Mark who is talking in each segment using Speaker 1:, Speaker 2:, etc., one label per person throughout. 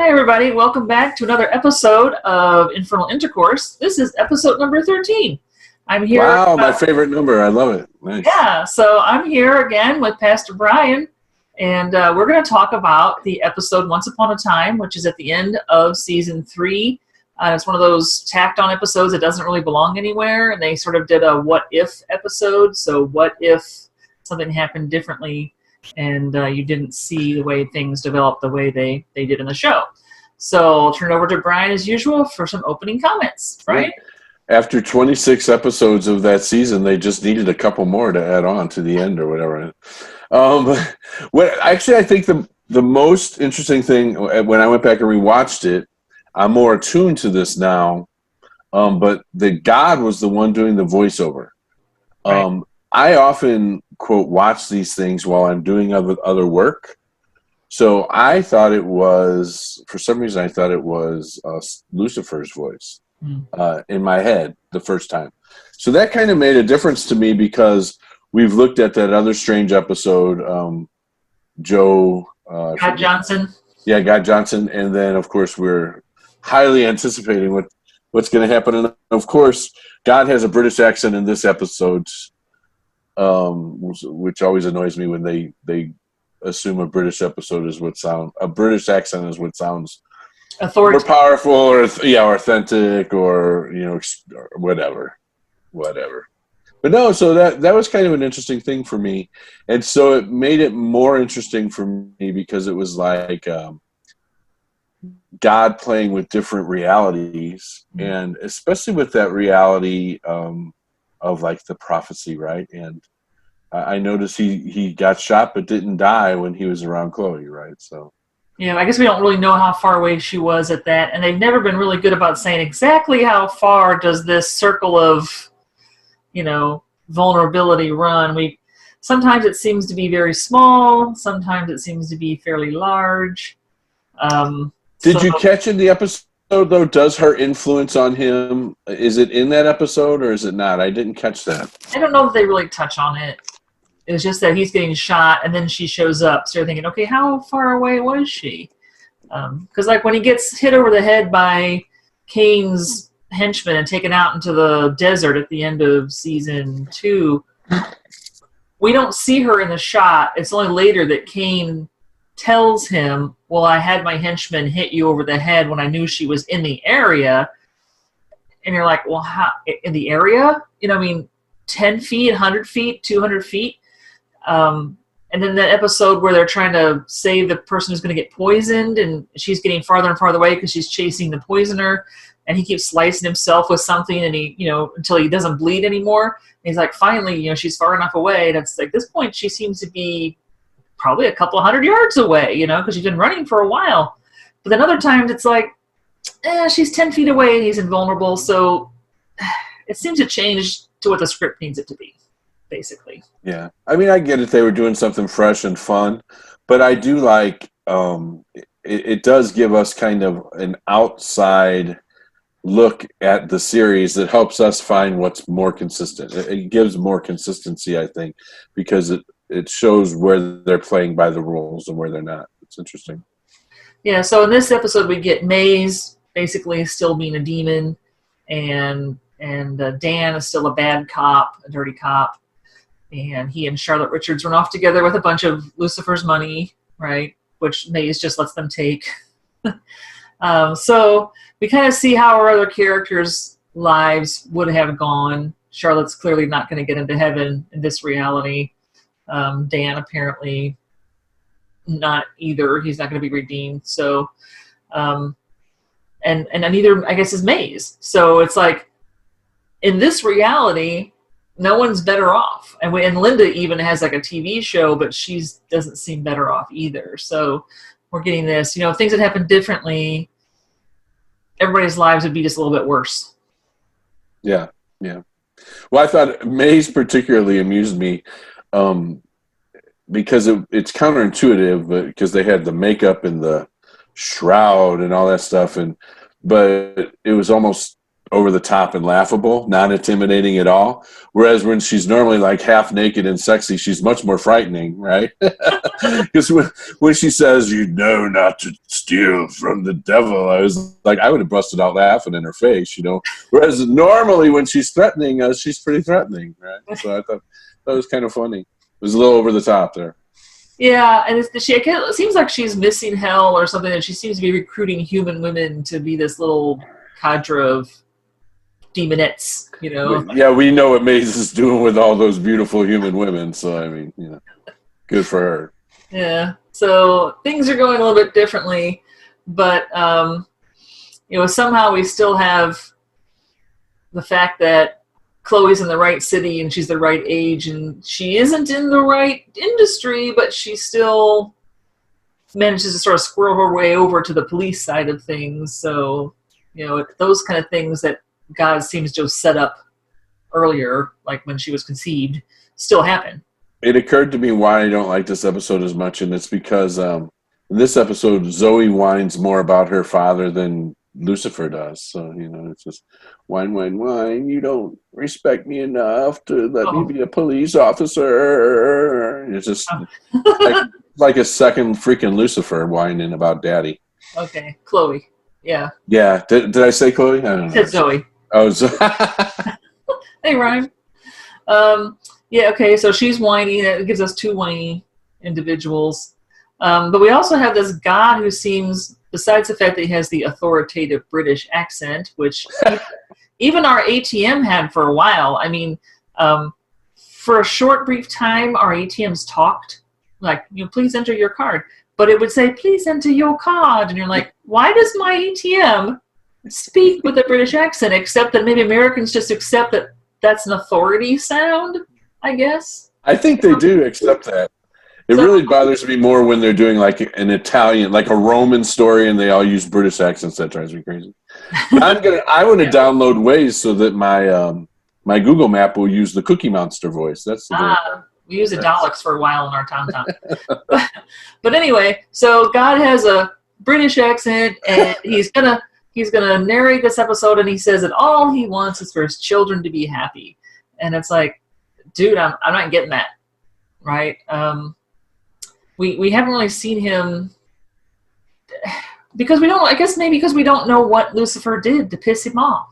Speaker 1: Hi, everybody. Welcome back to another episode of Infernal Intercourse. This is episode number 13. I'm here.
Speaker 2: Wow, my favorite number. I love it. Nice.
Speaker 1: Yeah, so I'm here again with Pastor Brian, and we're going to talk about the episode Once Upon a Time, which is at the end of season 3. It's one of those tacked-on episodes that doesn't really belong anywhere, and they sort of did a what-if episode. So what if something happened differently and you didn't see the way things developed the way they did in the show. So I'll turn it over to Brian as usual for some opening comments. Brian?
Speaker 2: After 26 episodes of that season, they just needed a couple more to add on to the end or whatever. Actually, I think the most interesting thing, when I went back and rewatched it, I'm more attuned to this now, but God was the one doing the voiceover. Right. I often, quote, watch these things while I'm doing other work. So I thought it was, for some reason, Lucifer's voice in my head the first time. So that kind of made a difference to me because we've looked at that other strange episode, God
Speaker 1: Johnson.
Speaker 2: Yeah, God Johnson. And then, of course, we're highly anticipating what's going to happen. And, of course, God has a British accent in this episode, which always annoys me when they assume a British accent is what sounds more powerful or authentic or whatever. But no, so that was kind of an interesting thing for me, and so it made it more interesting for me because it was like God playing with different realities, and especially with that reality of like the prophecy, right? And I noticed he got shot but didn't die when he was around Chloe, right? So
Speaker 1: yeah, I guess we don't really know how far away she was at that, and they've never been really good about saying exactly how far does this circle of vulnerability run. Sometimes it seems to be very small, sometimes it seems to be fairly large.
Speaker 2: Did you catch in the episode, though, does her influence on him, is it in that episode or is it not? I didn't catch that.
Speaker 1: I don't know if they really touch on it. It's just that he's getting shot and then she shows up. So you're thinking, okay, how far away was she? Because like when he gets hit over the head by Cain's henchman and taken out into the desert at the end of season 2, we don't see her in the shot. It's only later that Cain tells him, well, I had my henchman hit you over the head when I knew she was in the area. And you're like, well, how in the area? 10 feet, 100 feet, 200 feet. And then that episode where they're trying to save the person who's going to get poisoned, and she's getting farther and farther away because she's chasing the poisoner, and he keeps slicing himself with something, and he, until he doesn't bleed anymore. And he's like, finally, she's far enough away. And it's like, this point, she seems to be probably a couple 100 yards away, because she's been running for a while. But then other times it's like, she's 10 feet away and he's invulnerable. So it seems to change to what the script needs it to be, basically.
Speaker 2: Yeah. I mean, I get it. They were doing something fresh and fun, but I do like, it does give us kind of an outside look at the series that helps us find what's more consistent. It gives more consistency, I think, because it shows where they're playing by the rules and where they're not. It's interesting.
Speaker 1: Yeah, so in this episode we get Maze basically still being a demon, and Dan is still a bad cop, a dirty cop, and he and Charlotte Richards run off together with a bunch of Lucifer's money, right, which Maze just lets them take. So we kind of see how our other characters' lives would have gone. Charlotte's clearly not going to get into heaven in this reality. Dan apparently not either. He's not going to be redeemed. So, and neither, I guess, is Maze. So it's like, in this reality, no one's better off. And Linda even has like a TV show, but she doesn't seem better off either. So we're getting this, if things had happened differently, everybody's lives would be just a little bit worse.
Speaker 2: Yeah. Well, I thought Maze particularly amused me because it's counterintuitive, because they had the makeup and the shroud and all that stuff, but it was almost over the top and laughable, not intimidating at all. Whereas when she's normally like half naked and sexy, she's much more frightening, right? Because when she says, "You know not to steal from the devil," I was like, I would have busted out laughing in her face, you know. Whereas normally when she's threatening us, she's pretty threatening, right? So I thought that was kind of funny. It was a little over the top there.
Speaker 1: Yeah, and it seems like she's missing hell or something, and she seems to be recruiting human women to be this little cadre of demonettes, you know.
Speaker 2: Yeah, we know what Maze is doing with all those beautiful human women, so I mean, you know, good for her.
Speaker 1: Yeah, so things are going a little bit differently, but you know, somehow we still have the fact that Chloe's in the right city and she's the right age, and she isn't in the right industry, but she still manages to sort of squirrel her way over to the police side of things. So, you know, those kind of things that God seems to have set up earlier, like when she was conceived, still happen.
Speaker 2: It occurred to me why I don't like this episode as much, and it's because in this episode, Zoe whines more about her father than Lucifer does. So, you know, it's just whine, whine, whine. You don't respect me enough to let me be a police officer. It's just like a second freaking Lucifer whining about daddy.
Speaker 1: Okay, Chloe. Yeah.
Speaker 2: Yeah. Did I say Chloe? I don't know.
Speaker 1: It's Zoe.
Speaker 2: Oh, so
Speaker 1: Hey, Ryan. Yeah, okay, so she's whiny. That gives us two whiny individuals. But we also have this God who seems, besides the fact that he has the authoritative British accent, which even our ATM had for a while. I mean, for a short, brief time, our ATMs talked. Like, you know, please enter your card. But it would say, please enter your card. And you're like, why does my ATM speak with a British accent, except that maybe Americans just accept that that's an authority sound, I guess?
Speaker 2: I think they do accept that. It really bothers me more when they're doing like an Italian, like a Roman story, and they all use British accents. That drives me crazy. But I want to download ways so that my Google Map will use the Cookie Monster voice. That's the
Speaker 1: we used a Daleks for a while in our TomTom. But anyway, so God has a British accent, and he's gonna narrate this episode, and he says that all he wants is for his children to be happy. And it's like, dude, I'm not getting that, right? We haven't really seen him because we don't. I guess maybe because we don't know what Lucifer did to piss him off.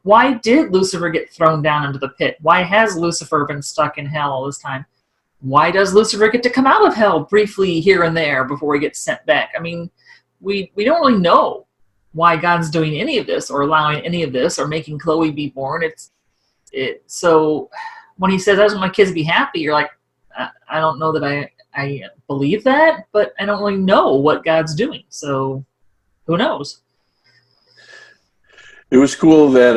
Speaker 1: Why did Lucifer get thrown down into the pit? Why has Lucifer been stuck in hell all this time? Why does Lucifer get to come out of hell briefly here and there before he gets sent back? I mean, we don't really know why God's doing any of this or allowing any of this or making Chloe be born. So when he says, I just want my kids to be happy, you're like, I don't know that I believe that, but I don't really know what God's doing. So who knows?
Speaker 2: It was cool that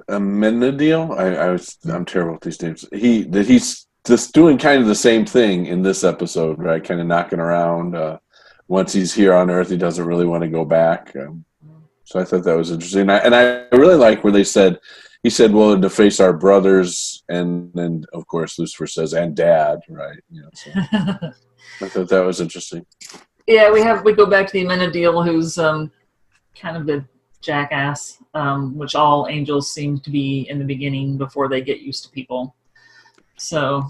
Speaker 2: M.Div, I'm terrible with these names. He's just doing kind of the same thing in this episode, right? Kind of knocking around. Once he's here on Earth, he doesn't really want to go back. So I thought that was interesting, and I really like where he said, "Well, to face our brothers," and then of course Lucifer says, "And Dad," right? You know, so I thought that was interesting.
Speaker 1: Yeah, we go back to the M.Div, who's kind of the jackass, which all angels seem to be in the beginning before they get used to people. So,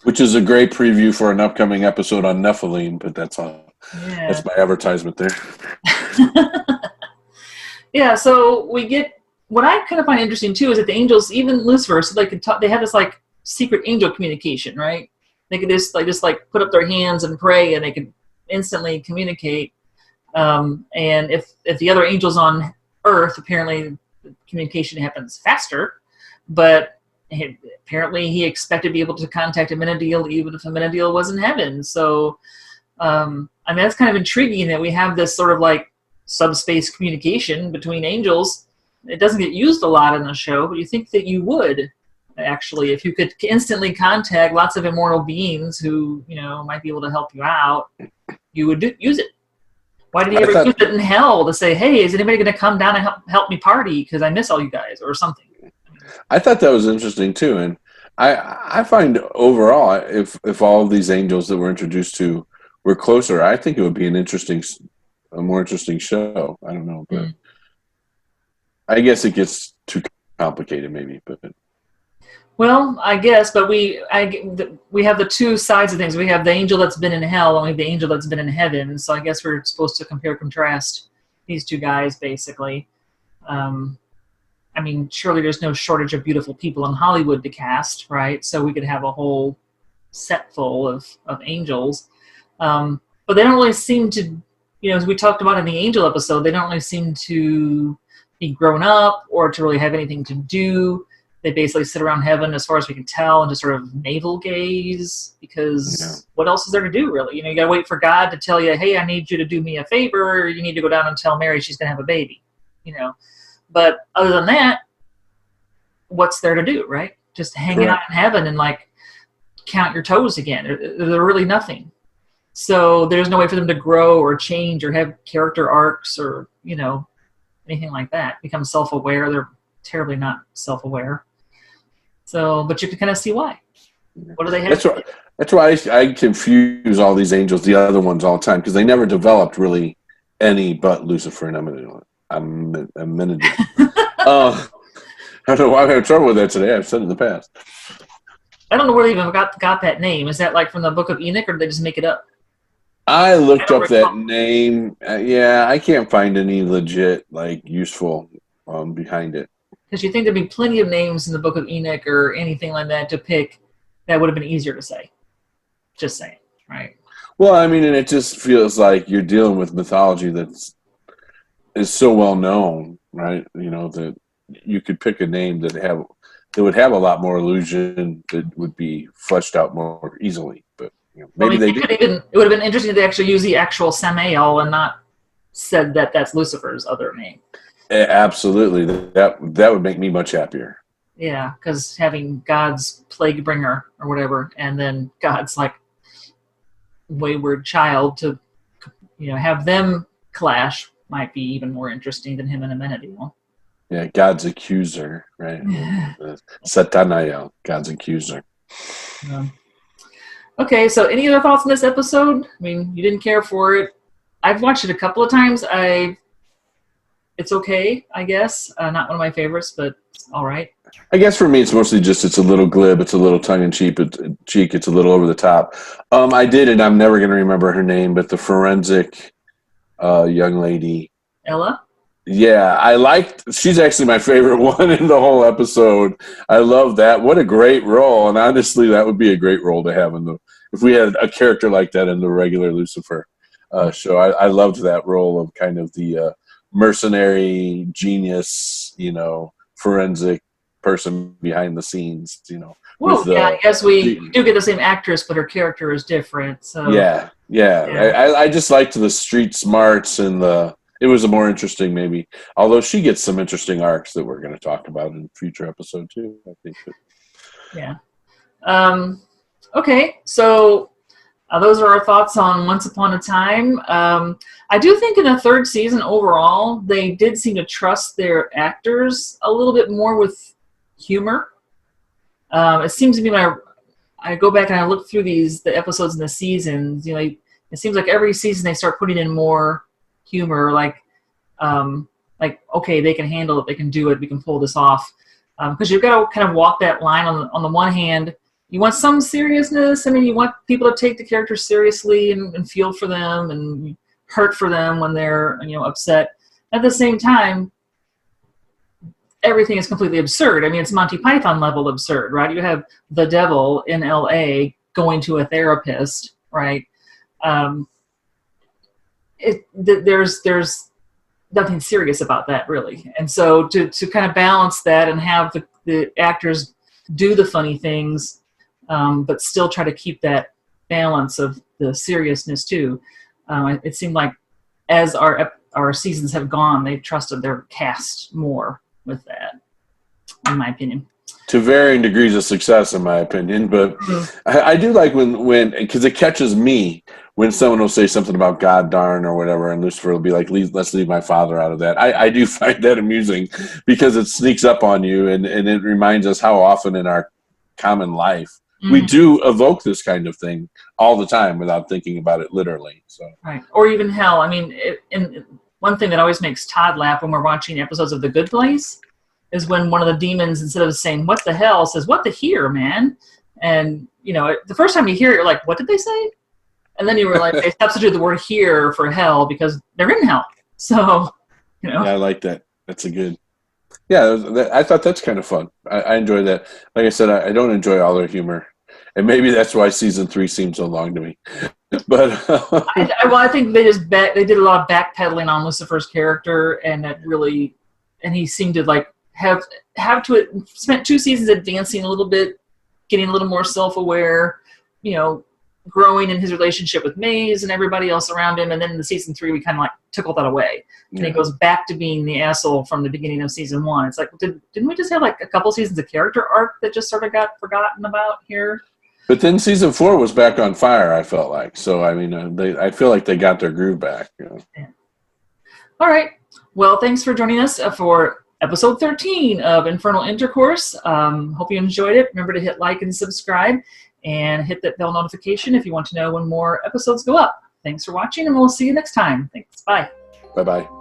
Speaker 2: which is a great preview for an upcoming episode on Nephilim, but that's all. Yeah. That's my advertisement there.
Speaker 1: Yeah, so we get what I kind of find interesting too is that the angels, even Lucifer, so they could talk. They have this like secret angel communication, right? They could just put up their hands and pray, and they could instantly communicate. And if the other angels on Earth, apparently the communication happens faster, but apparently he expected to be able to contact M.Div even if M.Div was in heaven. So, I mean, that's kind of intriguing that we have this sort of like subspace communication between angels. It doesn't get used a lot in the show, but you think that you would actually, if you could instantly contact lots of immortal beings who, you know, might be able to help you out, you would use it. Why did he ever use it in hell to say, hey, is anybody going to come down and help me party because I miss all you guys or something?
Speaker 2: I thought that was interesting too. And I find overall, if all of these angels that we're introduced to were closer, I think it would be a more interesting show. I don't know, but I guess it gets too complicated, maybe, but.
Speaker 1: Well, I guess, but we have the two sides of things. We have the angel that's been in hell, and we have the angel that's been in heaven. So I guess we're supposed to compare contrast these two guys, basically. I mean, surely there's no shortage of beautiful people in Hollywood to cast, right? So we could have a whole set full of angels. But they don't really seem to, as we talked about in the angel episode, they don't really seem to be grown up or to really have anything to do. They basically sit around heaven, as far as we can tell, and just sort of navel gaze, because what else is there to do, really? You got to wait for God to tell you, hey, I need you to do me a favor. You need to go down and tell Mary she's going to have a baby, But other than that, what's there to do, right? Just hang out in heaven and, count your toes again. They're really nothing. So there's no way for them to grow or change or have character arcs or, anything like that. Become self-aware. They're terribly not self-aware. So, but you can kind of see why. What do they have?
Speaker 2: That's why I confuse all these angels, the other ones, all the time, because they never developed really any but Lucifer and Amenadiel. I don't know why I'm having trouble with that today. I've said it in the past.
Speaker 1: I don't know where they even got that name. Is that from the Book of Enoch, or did they just make it up?
Speaker 2: I looked up that name. I can't find any legit, useful behind it.
Speaker 1: Because you think there'd be plenty of names in the Book of Enoch or anything like that to pick that would have been easier to say. Just saying, right?
Speaker 2: Well, I mean, and it just feels like you're dealing with mythology is so well known, right? That you could pick a name that would have a lot more illusion, that would be fleshed out more easily. But maybe they did.
Speaker 1: It would have been interesting to actually use the actual Samael and not said that that's Lucifer's other name.
Speaker 2: Absolutely, that would make me much happier.
Speaker 1: Yeah, because having God's plague bringer or whatever, and then God's wayward child to, have them clash might be even more interesting than him and Amenadiel.
Speaker 2: Yeah, God's accuser, right? Satanael, God's accuser.
Speaker 1: Okay, so any other thoughts on this episode? I mean, you didn't care for it. I've watched it a couple of times. It's okay, I guess. Not one of my favorites, but all right.
Speaker 2: I guess for me, it's mostly just it's a little glib, it's a little tongue-in-cheek, it's a little over the top. I did, and I'm never going to remember her name, but the forensic young lady.
Speaker 1: Ella?
Speaker 2: Yeah, she's actually my favorite one in the whole episode. I love that. What a great role, and honestly, that would be a great role to have if we had a character like that in the regular Lucifer show. I loved that role of kind of the mercenary genius, forensic person behind the scenes,
Speaker 1: Well, I guess we do get the same actress, but her character is different. So
Speaker 2: yeah. I just liked the street smarts and it was a more interesting, maybe. Although she gets some interesting arcs that we're going to talk about in future episode too, I think.
Speaker 1: Yeah. Okay, so those are our thoughts on Once Upon a Time. I do think in the third season overall, they did seem to trust their actors a little bit more with humor. It seems to me when I go back and I look through the episodes in the seasons, it seems like every season they start putting in more humor, okay, they can handle it, they can do it, we can pull this off. Because you've got to kind of walk that line on the one hand. You want some seriousness. I mean, you want people to take the characters seriously and feel for them and hurt for them when they're upset. At the same time, everything is completely absurd. I mean, it's Monty Python level absurd, right? You have the devil in L.A. going to a therapist, right? There's nothing serious about that, really. And so to kind of balance that and have the actors do the funny things, but still try to keep that balance of the seriousness too. It seemed like as our seasons have gone, they've trusted their cast more with that, in my opinion.
Speaker 2: To varying degrees of success, in my opinion, but I do like when because it catches me when someone will say something about God darn or whatever, and Lucifer will be like, let's leave my father out of that. I do find that amusing because it sneaks up on you, and it reminds us how often in our common life we do evoke this kind of thing all the time without thinking about it literally. So
Speaker 1: right, or even hell. I mean, one thing that always makes Todd laugh when we're watching episodes of The Good Place is when one of the demons, instead of saying, "What the hell," says, "What the here, man?" And, you know, the first time you hear it, you're like, what did they say? And then you realize they substitute the word here for hell because they're in hell. So, you know.
Speaker 2: Yeah, I like that. That's a good. Yeah, I thought that's kind of fun. I enjoy that. Like I said, I don't enjoy all their humor. And maybe that's why season 3 seemed so long to me. But
Speaker 1: I think they they did a lot of backpedaling on Lucifer's character, and that really, and he seemed to like have to spent 2 seasons advancing a little bit, getting a little more self-aware, you know, growing in his relationship with Maze and everybody else around him. And then in the season 3, we kind of like took all that away, and he goes back to being the asshole from the beginning of season 1. It's like, didn't we just have like a couple seasons of character arc that just sort of got forgotten about here?
Speaker 2: But then season 4 was back on fire, I felt like. So, I mean, I feel like they got their groove back. You know?
Speaker 1: Yeah. All right. Well, thanks for joining us for episode 13 of Infernal Intercourse. Hope you enjoyed it. Remember to hit like and subscribe, and hit that bell notification if you want to know when more episodes go up. Thanks for watching, and we'll see you next time. Thanks. Bye.
Speaker 2: Bye-bye.